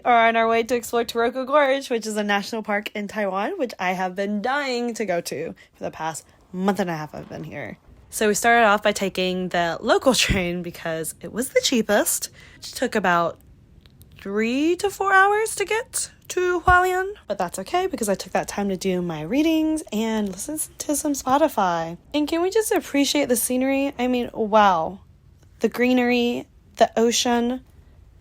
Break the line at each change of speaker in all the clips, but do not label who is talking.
Are on our way to explore Taroko Gorge, which is a national park in Taiwan, which I have been dying to go to for the past month and a half I've been here. So we started off by taking the local train because it was the cheapest. It took about 3 to 4 hours to get to Hualien, but that's okay because I took that time to do my readings and listen to some Spotify. And can we just appreciate the scenery? I mean, wow. The greenery, the ocean,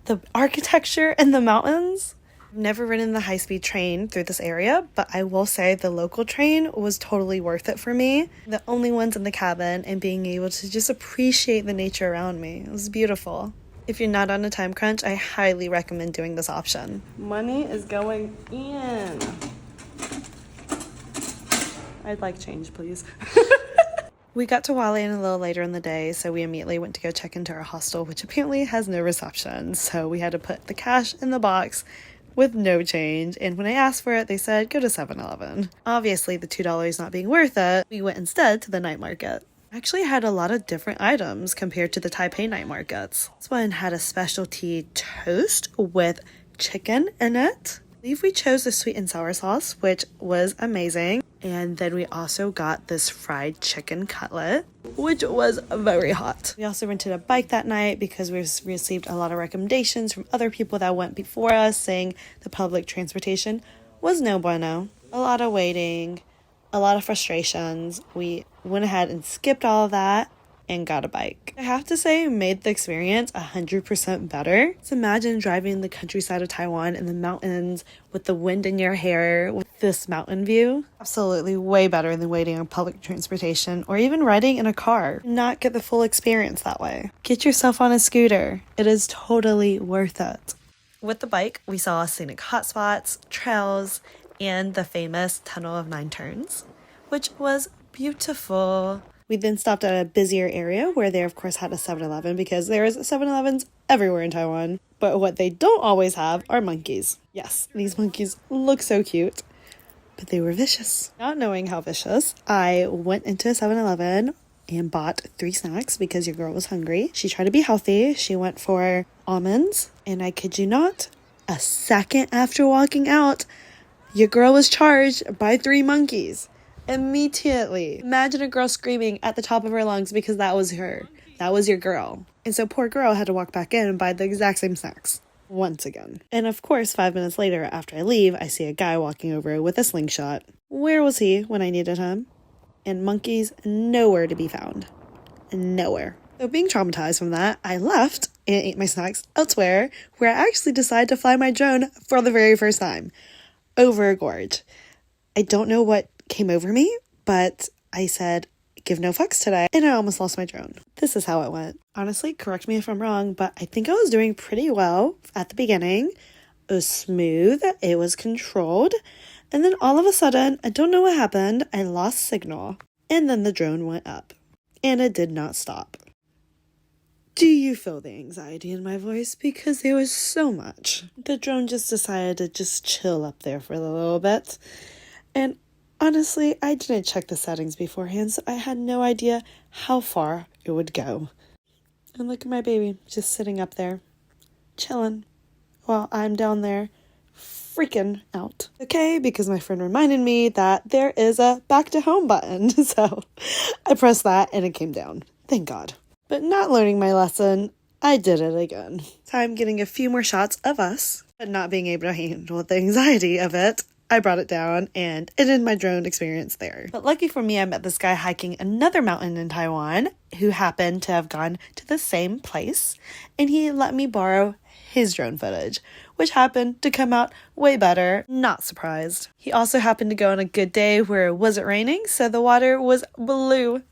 the architecture, and the mountains. I've never ridden the high-speed train through this area, but I will say the local train was totally worth it for me. The only ones in the cabin and being able to just appreciate the nature around me. It was beautiful. If you're not on a time crunch, I highly recommend doing this option. Money is going in. I'd like change, please. We got to Hualien a little later in the day, so we immediately went to go check into our hostel, which apparently has no reception. So we had to put the cash in the box with no change. And when I asked for it, they said, go to 7-Eleven. Obviously, the $2 not being worth it, we went instead to the night market. Actually had a lot of different items compared to the Taipei night markets. This one had a specialty toast with chicken in it. I believe we chose the sweet and sour sauce, which was amazing. And then we also got this fried chicken cutlet, which was very hot. We also rented a bike that night because we received a lot of recommendations from other people that went before us saying the public transportation was no bueno. A lot of waiting, a lot of frustrations. We went ahead and skipped all of that and got a bike. I have to say, it made the experience 100% better. So imagine driving the countryside of Taiwan in the mountains with the wind in your hair with this mountain view. Absolutely way better than waiting on public transportation or even riding in a car. Not get the full experience that way. Get yourself on a scooter. It is totally worth it. With the bike, we saw scenic hotspots, trails, and the famous Tunnel of Nine Turns, which was beautiful. We then stopped at a busier area where they, of course, had a 7-Eleven because there is 7-Elevens everywhere in Taiwan. But what they don't always have are monkeys. Yes, these monkeys look so cute, but they were vicious. Not knowing how vicious, I went into a 7-Eleven and bought 3 snacks because your girl was hungry. She tried to be healthy. She went for almonds, and I kid you not, a second after walking out, your girl was charged by 3 monkeys. Immediately. Imagine a girl screaming at the top of her lungs because that was her. That was your girl. And so poor girl had to walk back in and buy the exact same snacks. Once again. And of course, 5 minutes later, after I leave, I see a guy walking over with a slingshot. Where was he when I needed him? And monkeys nowhere to be found. Nowhere. So being traumatized from that, I left and ate my snacks elsewhere, where I actually decided to fly my drone for the very first time. Over a gorge. I don't know what came over me, but I said, give no fucks today, and I almost lost my drone. This is how it went. Honestly, correct me if I'm wrong, but I think I was doing pretty well at the beginning. It was smooth, it was controlled, and then all of a sudden, I don't know what happened, I lost signal, and then the drone went up, and it did not stop. Do you feel the anxiety in my voice? Because there was so much. The drone just decided to just chill up there for a little bit, and honestly, I didn't check the settings beforehand, so I had no idea how far it would go. And look at my baby, just sitting up there, chilling, while I'm down there freaking out. Okay, because my friend reminded me that there is a back to home button, so I pressed that and it came down. Thank God. But not learning my lesson, I did it again. So I'm getting a few more shots of us, but not being able to handle the anxiety of it. I brought it down and ended my drone experience there. But lucky for me, I met this guy hiking another mountain in Taiwan who happened to have gone to the same place, and he let me borrow his drone footage, which happened to come out way better. Not surprised. He also happened to go on a good day where it wasn't raining, so the water was blue.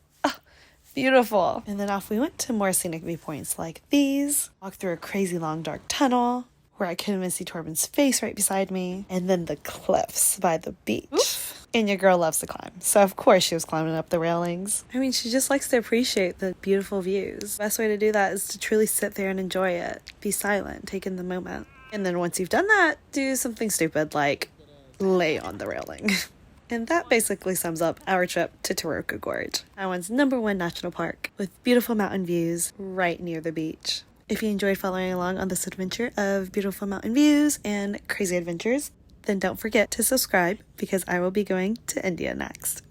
Beautiful. And then off we went to more scenic viewpoints like these. Walked through a crazy long dark tunnel where I couldn't even see Torben's face right beside me. And then the cliffs by the beach. Oof. And your girl loves to climb. So of course she was climbing up the railings. I mean, she just likes to appreciate the beautiful views. The best way to do that is to truly sit there and enjoy it. Be silent, take in the moment. And then once you've done that, do something stupid like lay on the railing. And that basically sums up our trip to Taroko Gorge, Taiwan's #1 national park with beautiful mountain views right near the beach. If you enjoyed following along on this adventure of beautiful mountain views and crazy adventures, then don't forget to subscribe because I will be going to India next.